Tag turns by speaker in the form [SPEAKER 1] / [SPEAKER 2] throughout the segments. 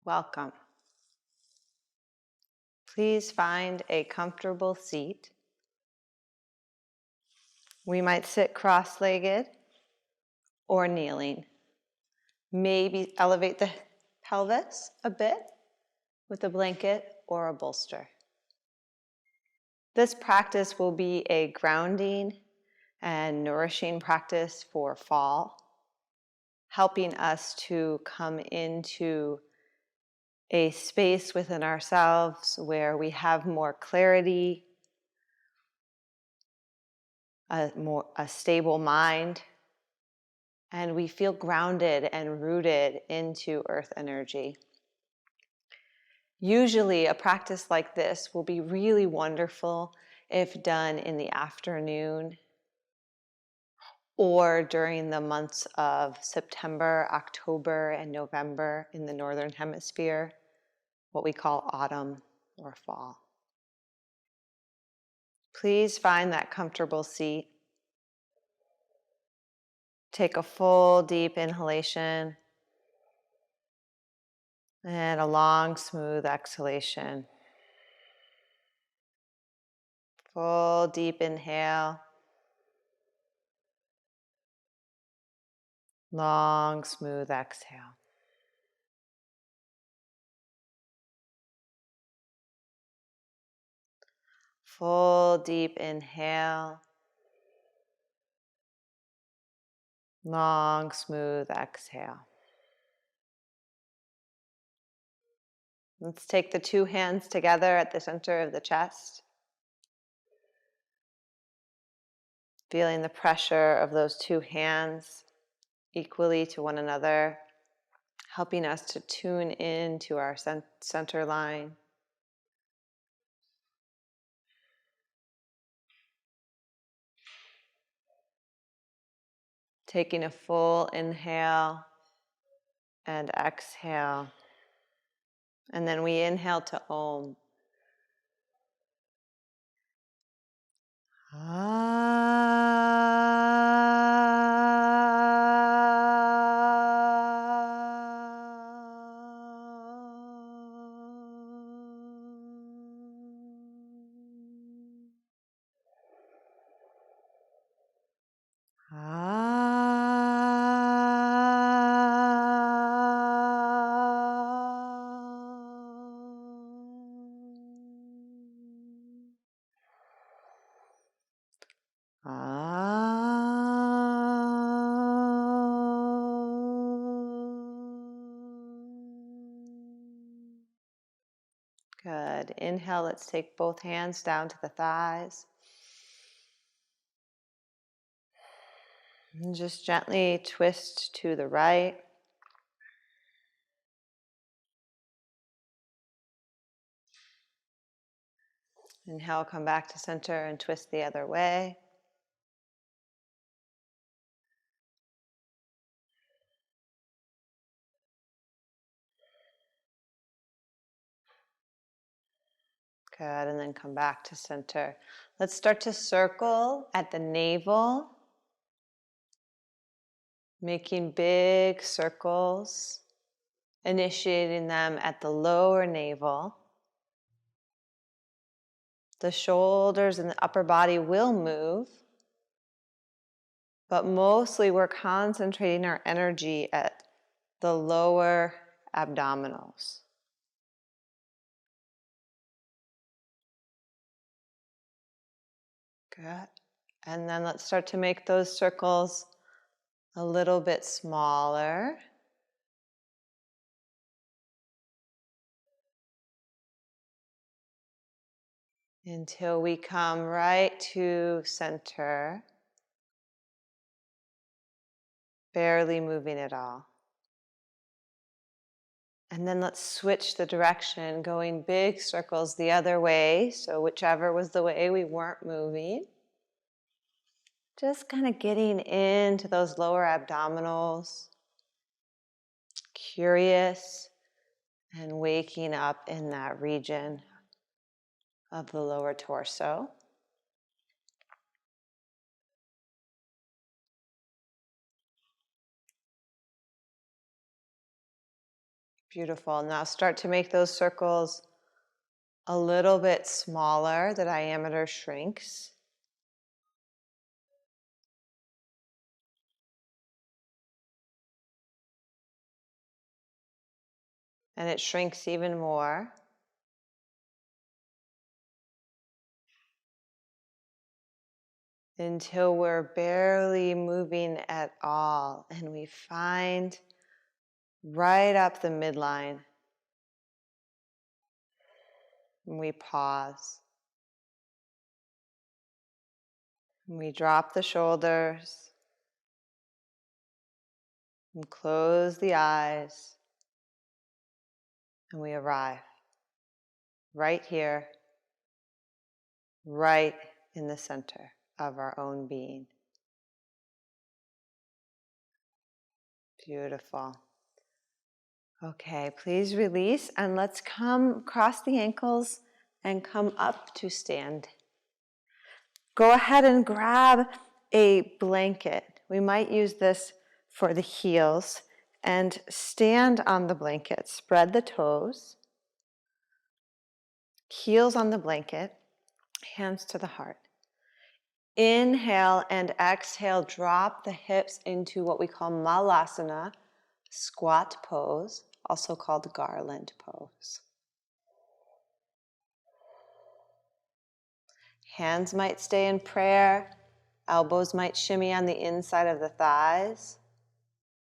[SPEAKER 1] Welcome. Please find a comfortable seat. We might sit cross-legged or kneeling. Maybe elevate the pelvis a bit with a blanket or a bolster. This practice will be a grounding and nourishing practice for fall, helping us to come into a space within ourselves where we have more clarity, a stable mind, and we feel grounded and rooted into earth energy. Usually a practice like this will be really wonderful if done in the afternoon or during the months of September, October, and November in the Northern Hemisphere, what we call autumn or fall. Please find that comfortable seat. Take a full, deep inhalation and a long, smooth exhalation. Full, deep inhale. Long, smooth exhale. Full, deep inhale. Long, smooth exhale. Let's take the two hands together at the center of the chest. Feeling the pressure of those two hands equally to one another, helping us to tune into our center line. Taking a full inhale and exhale. And then we inhale to Om. Good. Inhale, let's take both hands down to the thighs. And just gently twist to the right. Inhale, come back to center and twist the other way. Good, and then come back to center. Let's start to circle at the navel, making big circles, initiating them at the lower navel. The shoulders and the upper body will move, but mostly we're concentrating our energy at the lower abdominals. Good. And then let's start to make those circles a little bit smaller. Until we come right to center, barely moving at all. And then let's switch the direction, going big circles the other way. So whichever was the way we weren't moving. Just kind of getting into those lower abdominals, curious and waking up in that region of the lower torso. Beautiful. Now start to make those circles a little bit smaller. The diameter shrinks. And it shrinks even more. Until we're barely moving at all. And we find right up the midline. And we pause. And we drop the shoulders. And close the eyes. And we arrive. Right here. Right in the center of our own being. Beautiful. Okay, please release and let's come cross the ankles and come up to stand. Go ahead and grab a blanket. We might use this for the heels and stand on the blanket. Spread the toes. Heels on the blanket. Hands to the heart. Inhale and exhale, drop the hips into what we call Malasana, squat pose, also called Garland Pose. Hands might stay in prayer, elbows might shimmy on the inside of the thighs.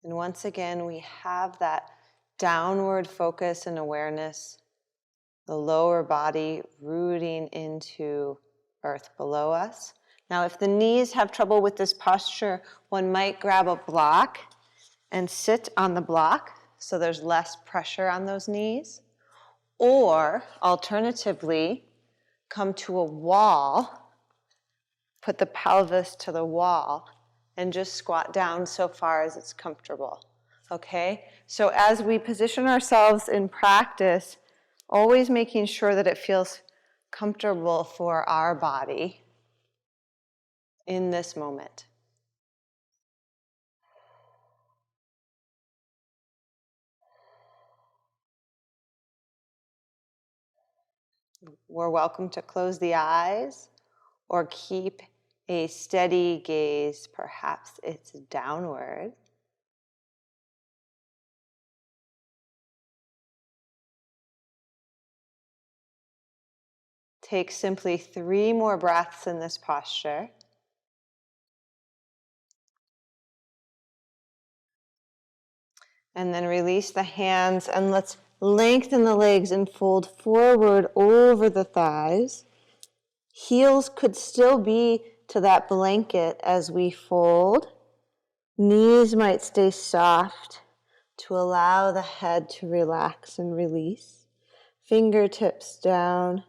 [SPEAKER 1] And once again, we have that downward focus and awareness, the lower body rooting into earth below us. Now, if the knees have trouble with this posture, one might grab a block and sit on the block so there's less pressure on those knees. Or, alternatively, come to a wall, put the pelvis to the wall, and just squat down so far as it's comfortable. Okay? So as we position ourselves in practice, always making sure that it feels comfortable for our body in this moment. We're welcome to close the eyes or keep a steady gaze. Perhaps it's downward. Take simply 3 more breaths in this posture. And then release the hands and let's lengthen the legs and fold forward over the thighs. Heels could still be to that blanket as we fold. Knees might stay soft to allow the head to relax and release. Fingertips down,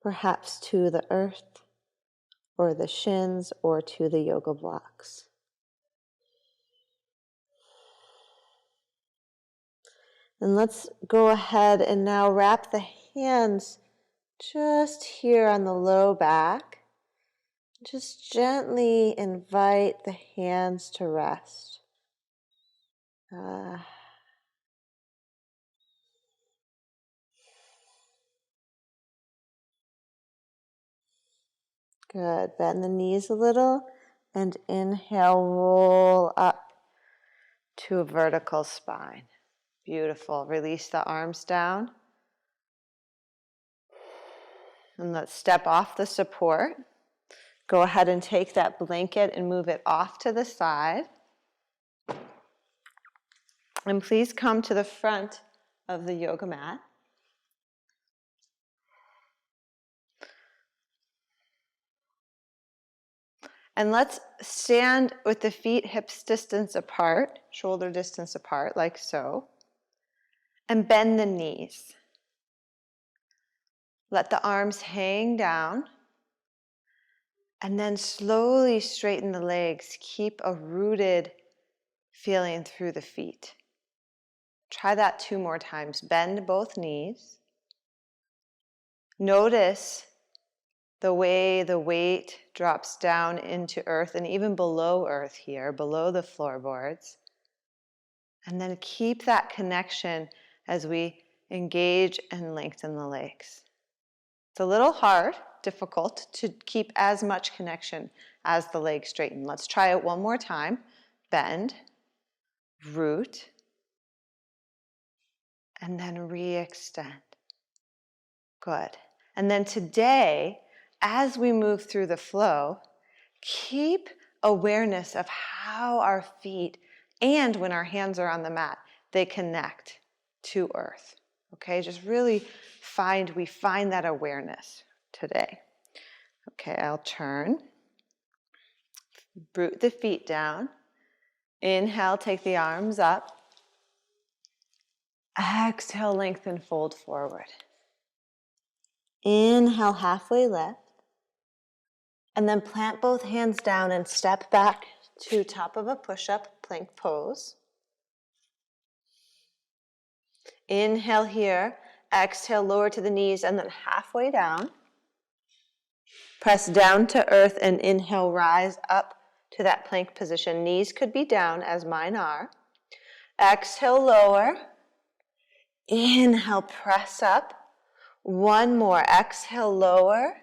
[SPEAKER 1] perhaps to the earth or the shins or to the yoga blocks. And let's go ahead and now wrap the hands just here on the low back. Just gently invite the hands to rest. Good. Bend the knees a little and inhale, roll up to a vertical spine. Beautiful. Release the arms down. And let's step off the support. Go ahead and take that blanket and move it off to the side. And please come to the front of the yoga mat. And let's stand with the feet hips distance apart, shoulder distance apart, like so. And bend the knees. Let the arms hang down. And then slowly straighten the legs. Keep a rooted feeling through the feet. Try that 2 more times. Bend both knees. Notice the way the weight drops down into earth and even below earth here, below the floorboards. And then keep that connection as we engage and lengthen the legs. It's a little hard, difficult to keep as much connection as the legs straighten. Let's try it one more time. Bend, root, and then re-extend. Good. And then today, as we move through the flow, keep awareness of how our feet, and when our hands are on the mat, they connect to earth. Okay, just really find that awareness today. Okay, I'll turn. Root the feet down. Inhale, take the arms up. Exhale, lengthen, fold forward. Inhale, halfway lift. And then plant both hands down and step back to top of a push-up, plank pose. Inhale here. Exhale, lower to the knees and then halfway down. Press down to earth and inhale, rise up to that plank position. Knees could be down as mine are. Exhale, lower. Inhale, press up. One more. Exhale, lower.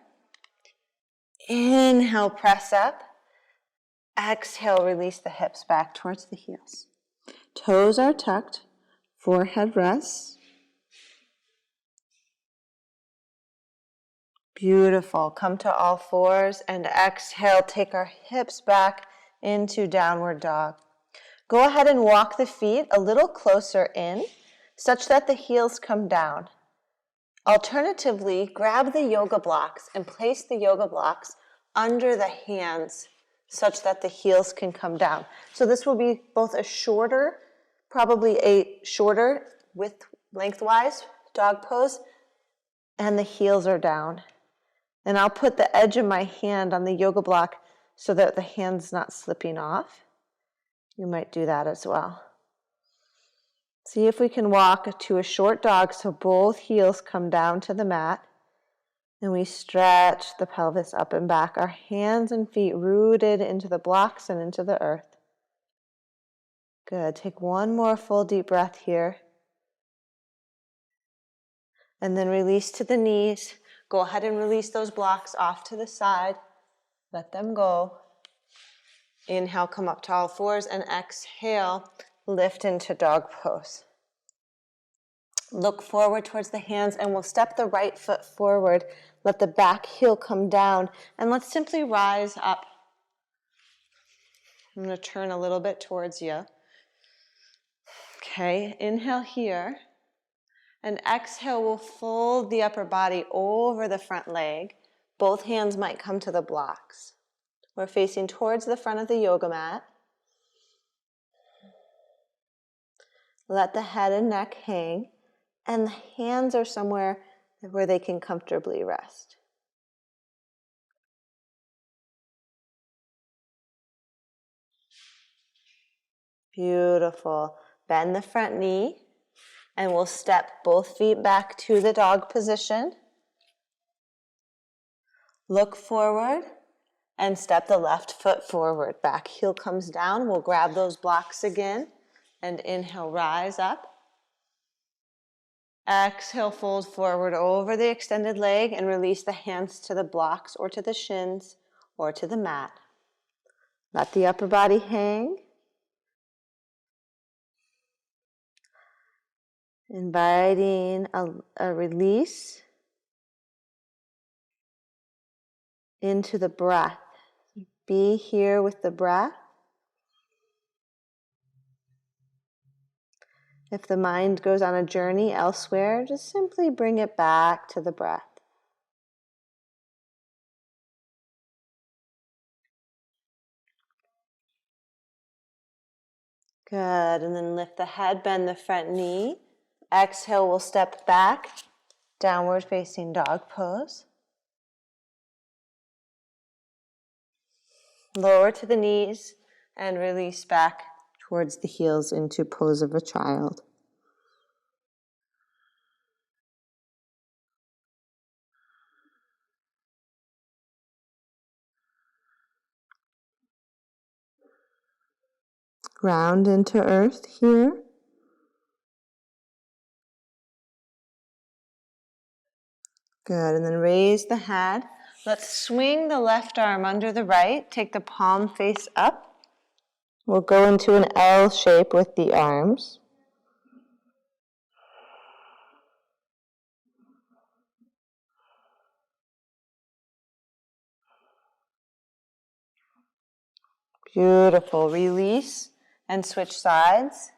[SPEAKER 1] Inhale, press up. Exhale, release the hips back towards the heels. Toes are tucked. Forehead rests. Beautiful. Come to all fours and exhale. Take our hips back into downward dog. Go ahead and walk the feet a little closer in such that the heels come down. Alternatively, grab the yoga blocks and place the yoga blocks under the hands such that the heels can come down. So this will be both probably a shorter width lengthwise dog pose, and the heels are down. And I'll put the edge of my hand on the yoga block so that the hand's not slipping off. You might do that as well. See if we can walk to a short dog so both heels come down to the mat. And we stretch the pelvis up and back. Our hands and feet rooted into the blocks and into the earth. Good. Take one more full deep breath here. And then release to the knees. Go ahead and release those blocks off to the side. Let them go. Inhale, come up to all fours, and exhale, lift into dog pose. Look forward towards the hands, and we'll step the right foot forward. Let the back heel come down, and let's simply rise up. I'm going to turn a little bit towards you. Okay, inhale here. And exhale, we'll fold the upper body over the front leg. Both hands might come to the blocks. We're facing towards the front of the yoga mat. Let the head and neck hang, and the hands are somewhere where they can comfortably rest. Beautiful. Bend the front knee. And we'll step both feet back to the dog position. Look forward and step the left foot forward. Back heel comes down. We'll grab those blocks again and inhale, rise up. Exhale, fold forward over the extended leg and release the hands to the blocks or to the shins or to the mat. Let the upper body hang. Inviting a release into the breath. Be here with the breath. If the mind goes on a journey elsewhere, just simply bring it back to the breath. Good, and then lift the head, bend the front knee. Exhale, we'll step back, downward facing dog pose. Lower to the knees and release back towards the heels into pose of a child. Ground into earth here. Good, and then raise the head. Let's swing the left arm under the right. Take the palm face up. We'll go into an L shape with the arms. Beautiful. Release and switch sides.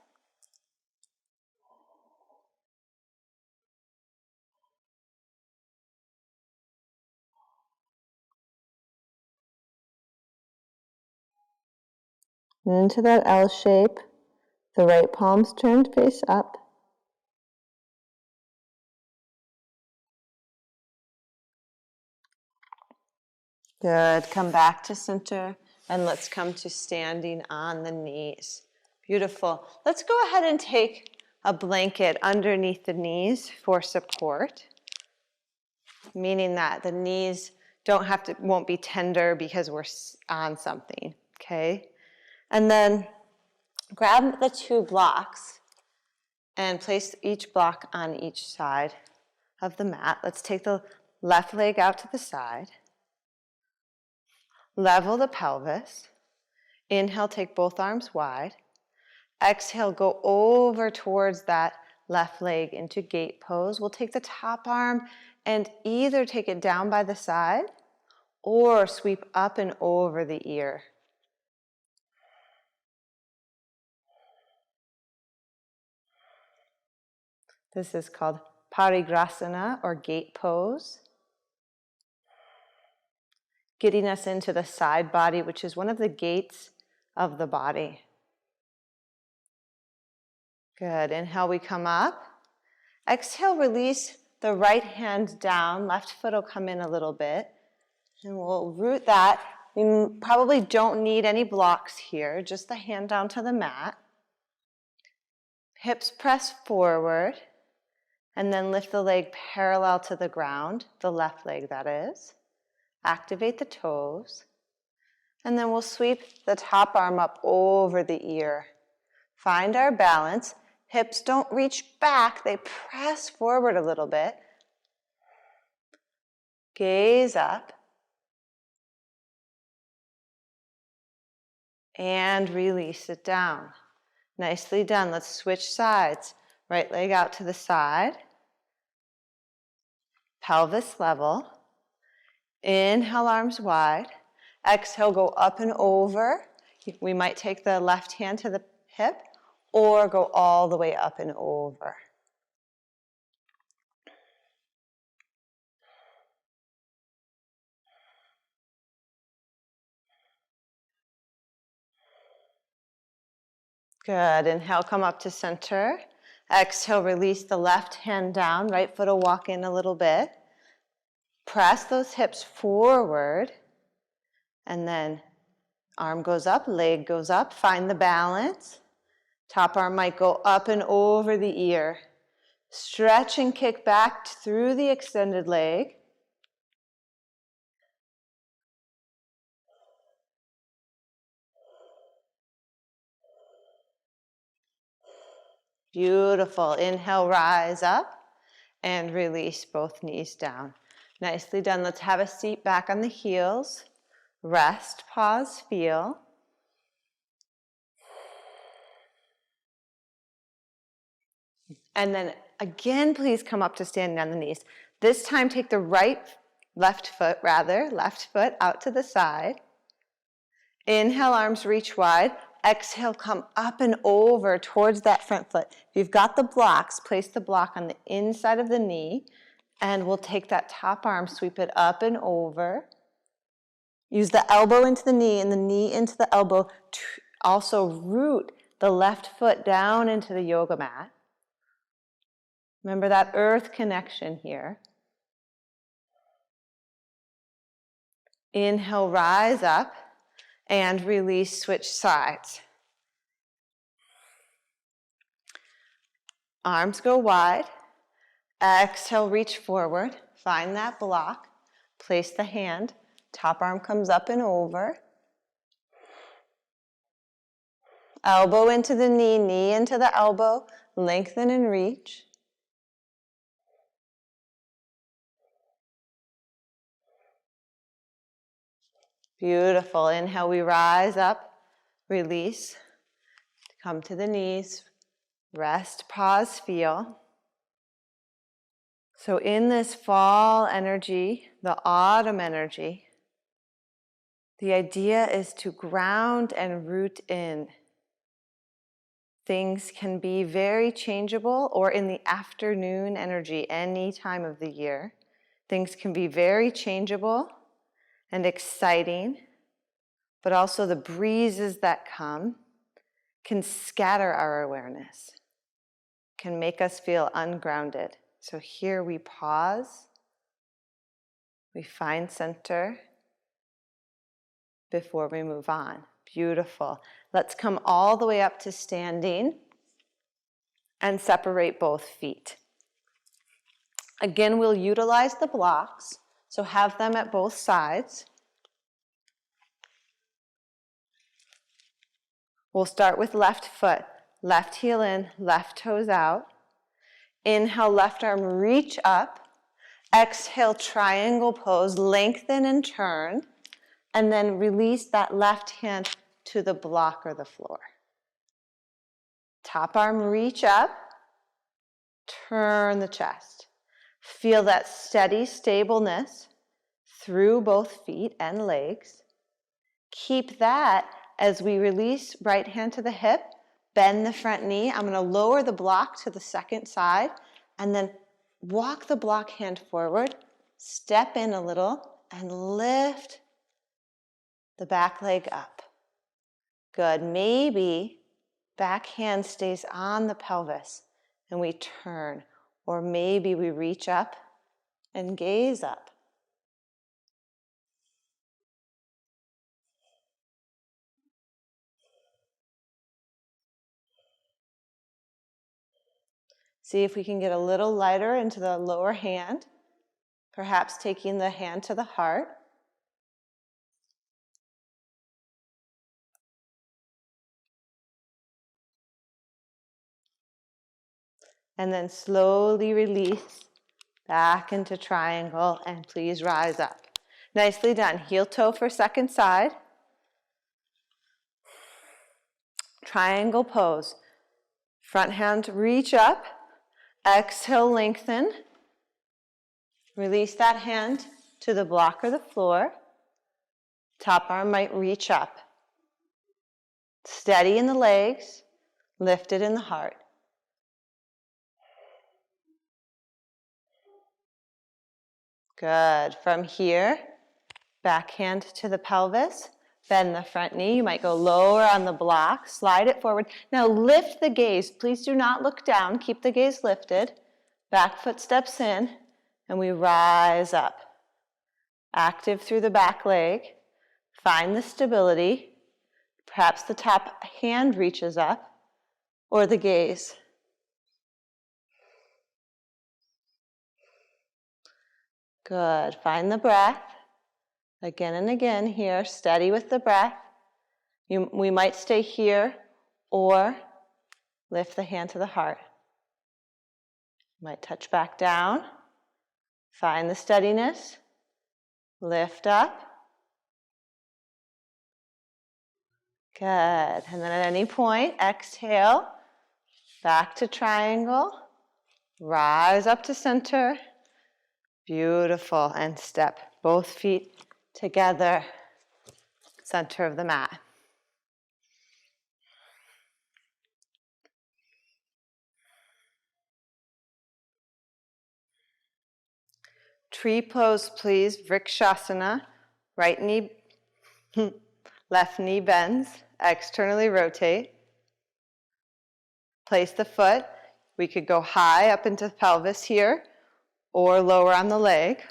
[SPEAKER 1] Into that L shape. The right palm's turned face up. Good. Come back to center and let's come to standing on the knees. Beautiful. Let's go ahead and take a blanket underneath the knees for support, meaning that the knees won't be tender because we're on something, okay? And then grab the two blocks and place each block on each side of the mat. Let's take the left leg out to the side. Level the pelvis. Inhale, take both arms wide. Exhale, go over towards that left leg into gate pose. We'll take the top arm and either take it down by the side or sweep up and over the ear. This is called Parigrasana or gate pose. Getting us into the side body, which is one of the gates of the body. Good. Inhale, we come up. Exhale, release the right hand down. Left foot will come in a little bit. And we'll root that. We probably don't need any blocks here, just the hand down to the mat. Hips press forward. And then lift the leg parallel to the ground, the left leg that is. Activate the toes. And then we'll sweep the top arm up over the ear. Find our balance. Hips don't reach back, they press forward a little bit. Gaze up. And release it down. Nicely done. Let's switch sides. Right leg out to the side. Pelvis level. Inhale, arms wide. Exhale, go up and over. We might take the left hand to the hip or go all the way up and over. Good. Inhale, come up to center. Exhale, release the left hand down. Right foot will walk in a little bit. Press those hips forward. And then arm goes up, leg goes up. Find the balance. Top arm might go up and over the ear. Stretch and kick back through the extended leg. Beautiful. Inhale, rise up and release both knees down. Nicely done. Let's have a seat back on the heels. Rest, pause, feel. And then again, please come up to standing on the knees. This time, take the left foot out to the side. Inhale, arms reach wide. Exhale, come up and over towards that front foot. If you've got the blocks, place the block on the inside of the knee, and we'll take that top arm, sweep it up and over. Use the elbow into the knee and the knee into the elbow to also root the left foot down into the yoga mat. Remember that earth connection here. Inhale, rise up. And release, switch sides. Arms go wide. Exhale, reach forward. Find that block. Place the hand. Top arm comes up and over. Elbow into the knee, knee into the elbow. Lengthen and reach. Beautiful. Inhale, we rise up, release, come to the knees, rest, pause, feel. So in this fall energy, the autumn energy, the idea is to ground and root in. Things can be very changeable, or in the afternoon energy, any time of the year. Things can be very changeable and exciting, but also the breezes that come can scatter our awareness, can make us feel ungrounded. So here we pause, we find center before we move on. Beautiful. Let's come all the way up to standing and separate both feet. Again, we'll utilize the blocks, so have them at both sides. We'll start with left foot, left heel in, left toes out. Inhale, left arm, reach up. Exhale, triangle pose, lengthen and turn. And then release that left hand to the block or the floor. Top arm, reach up. Turn the chest. Feel that steady stableness through both feet and legs. Keep that as we release right hand to the hip, bend the front knee. I'm going to lower the block to the second side and then walk the block hand forward, step in a little and lift the back leg up. Good. Maybe back hand stays on the pelvis and we turn, or maybe we reach up and gaze up. See if we can get a little lighter into the lower hand, perhaps taking the hand to the heart. And then slowly release back into triangle, and please rise up. Nicely done. Heel toe for second side. Triangle pose. Front hand reach up. Exhale, lengthen. Release that hand to the block or the floor. Top arm might reach up. Steady in the legs, lifted in the heart. Good. From here, back hand to the pelvis. Bend the front knee. You might go lower on the block. Slide it forward. Now lift the gaze. Please do not look down. Keep the gaze lifted. Back foot steps in, and we rise up. Active through the back leg. Find the stability. Perhaps the top hand reaches up, or the gaze. Good. Find the breath. Again and again here, steady with the breath. We might stay here or lift the hand to the heart. Might touch back down. Find the steadiness. Lift up. Good. And then at any point, exhale. Back to triangle. Rise up to center. Beautiful. And step both feet together, center of the mat. Tree pose, please. Vrikshasana. Right knee, left knee bends. Externally rotate. Place the foot. We could go high up into the pelvis here, or lower on the leg.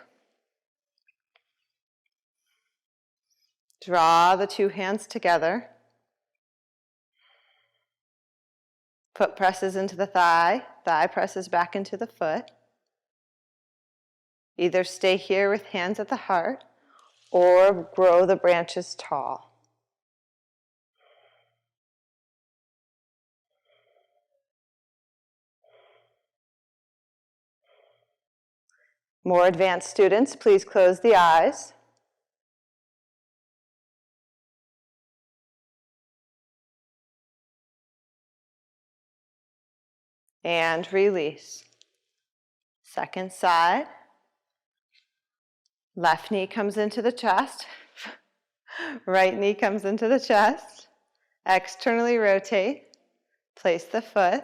[SPEAKER 1] Draw the two hands together. Foot presses into the thigh. Thigh presses back into the foot. Either stay here with hands at the heart or grow the branches tall. More advanced students, please close the eyes. And release. Second side. Left knee comes into the chest. Right knee comes into the chest. Externally rotate. Place the foot.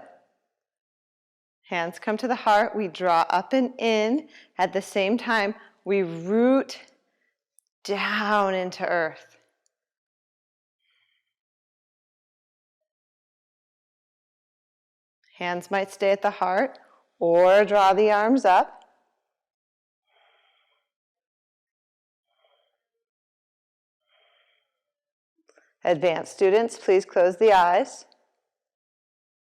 [SPEAKER 1] Hands come to the heart. We draw up and in. At the same time, we root down into earth. Hands might stay at the heart or draw the arms up. Advanced students, please close the eyes.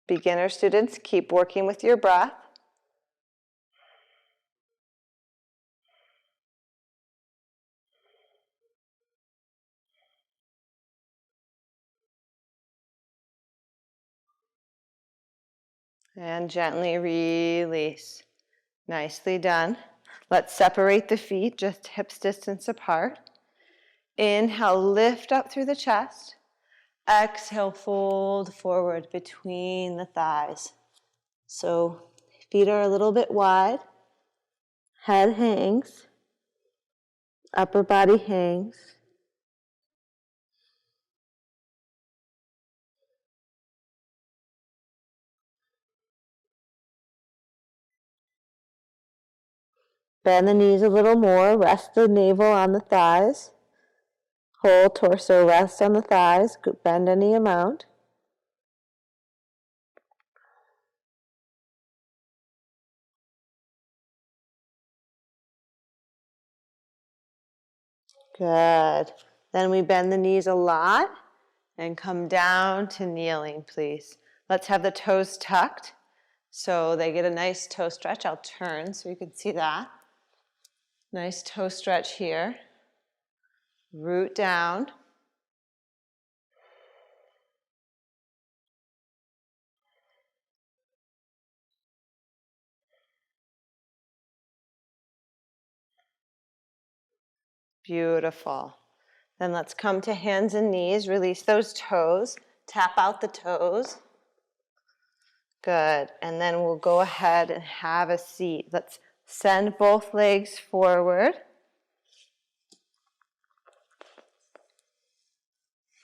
[SPEAKER 1] Beginner students, keep working with your breath. And gently release. Nicely done. Let's separate the feet, just hips distance apart. Inhale, lift up through the chest. Exhale, fold forward between the thighs. So feet are a little bit wide. Head hangs. Upper body hangs. Bend the knees a little more. Rest the navel on the thighs. Whole torso rest on the thighs. Bend any amount. Good. Then we bend the knees a lot and come down to kneeling, please. Let's have the toes tucked so they get a nice toe stretch. I'll turn so you can see that. Nice toe stretch here. Root down. Beautiful. Then let's come to hands and knees. Release those toes. Tap out the toes. Good. And then we'll go ahead and have a seat. Let's send both legs forward.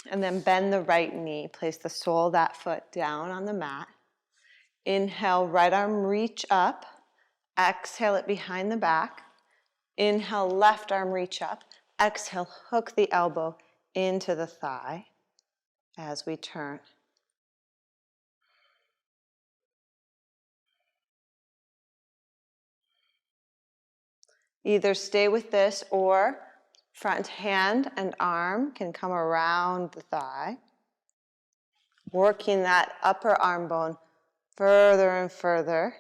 [SPEAKER 1] And then bend the right knee. Place the sole of that foot down on the mat. Inhale, right arm reach up. Exhale it behind the back. Inhale, left arm reach up. Exhale, hook the elbow into the thigh as we turn. Either stay with this or front hand and arm can come around the thigh, working that upper arm bone further and further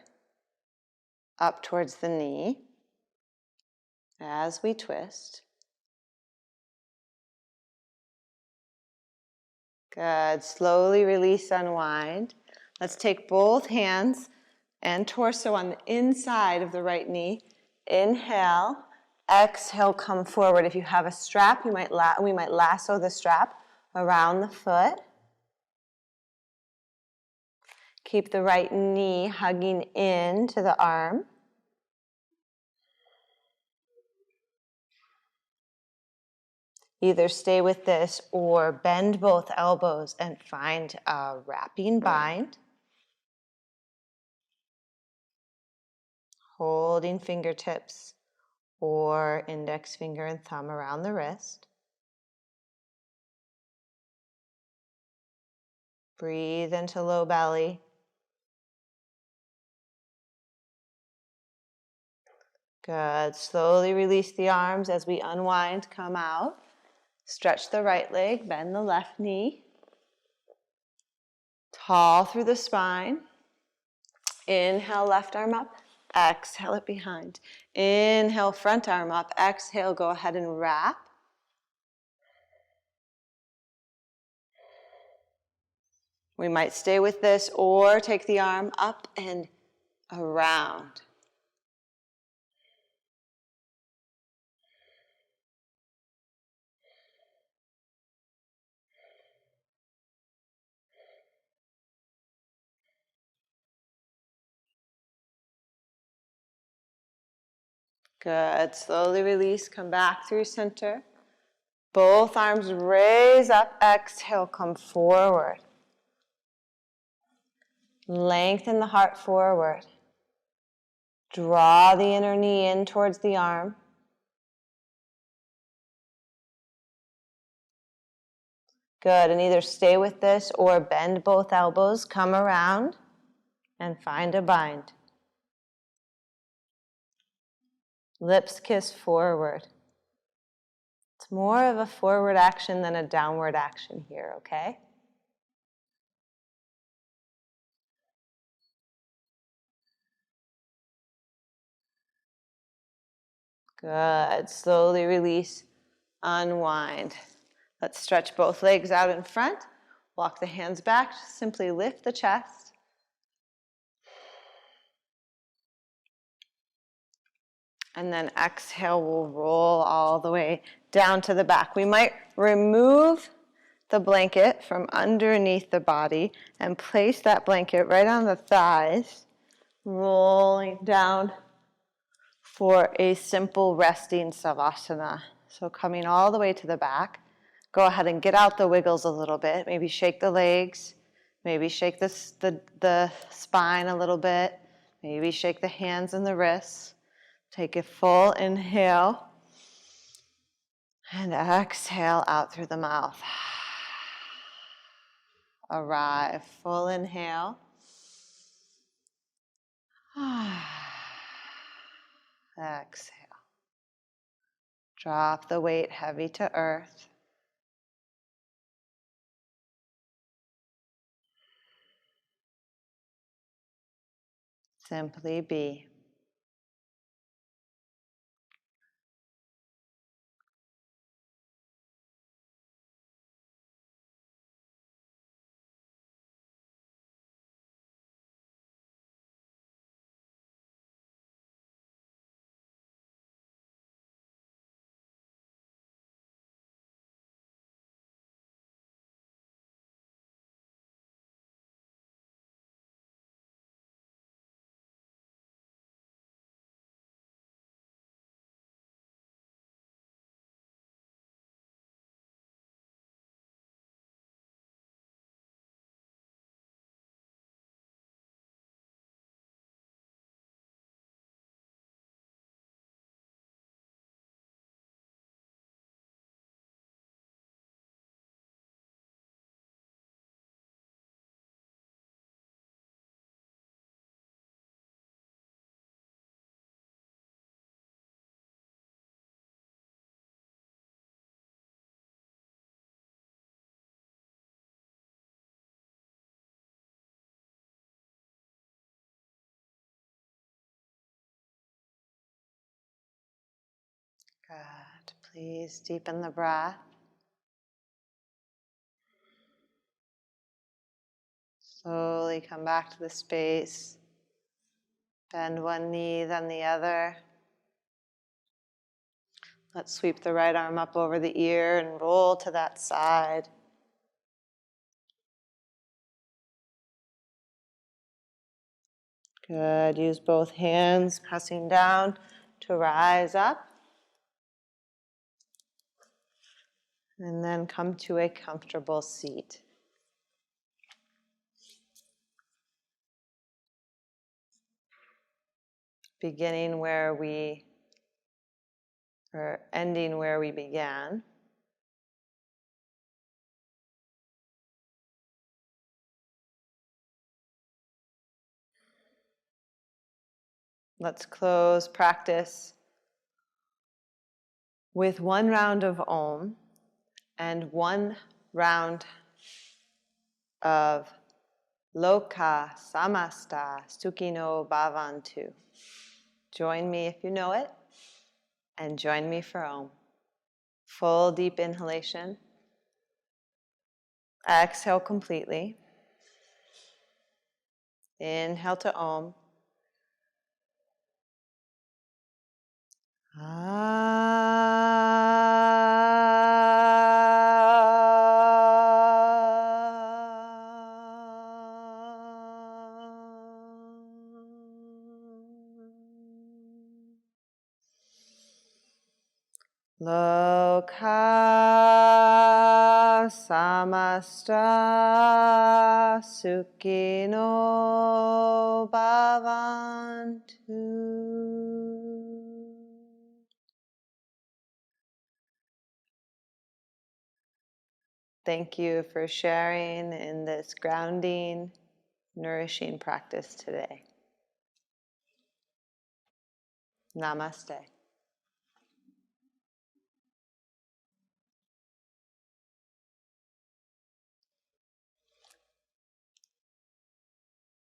[SPEAKER 1] up towards the knee as we twist. Good. Slowly release, unwind. Let's take both hands and torso on the inside of the right knee. Inhale. Exhale, come forward. If you have a strap, we might lasso the strap around the foot. Keep the right knee hugging into the arm. Either stay with this or bend both elbows and find a wrapping bind. Holding fingertips or index finger and thumb around the wrist. Breathe into low belly. Good. Slowly release the arms as we unwind, come out. Stretch the right leg, bend the left knee. Tall through the spine. Inhale, left arm up. Exhale it behind. Inhale, front arm up. Exhale, go ahead and wrap. We might stay with this or take the arm up and around. Good. Slowly release. Come back through center. Both arms raise up. Exhale, come forward. Lengthen the heart forward. Draw the inner knee in towards the arm. Good. And either stay with this or bend both elbows. Come around and find a bind. Lips kiss forward. It's more of a forward action than a downward action here, okay? Good. Slowly release, unwind. Let's stretch both legs out in front. Walk the hands back. Simply lift the chest. And then exhale, we'll roll all the way down to the back. We might remove the blanket from underneath the body and place that blanket right on the thighs, rolling down for a simple resting Savasana. So coming all the way to the back. Go ahead and get out the wiggles a little bit. Maybe shake the legs. Maybe shake the spine a little bit. Maybe shake the hands and the wrists. Take a full inhale. And exhale out through the mouth. Arrive. Full inhale. Exhale. Drop the weight heavy to earth. Simply be. Good. Please deepen the breath. Slowly come back to the space. Bend one knee, then the other. Let's sweep the right arm up over the ear and roll to that side. Good. Use both hands, pressing down to rise up. And then come to a comfortable seat. Beginning where we, or ending where we began. Let's close practice with one round of Om and one round of Loka Samasta Sukhino Bhavantu. Join me if you know it, and join me for Om. Full deep inhalation. Exhale completely. Inhale to Om. Loka samasta sukhino bhavantu. Thank you for sharing in this grounding, nourishing practice today. Namaste.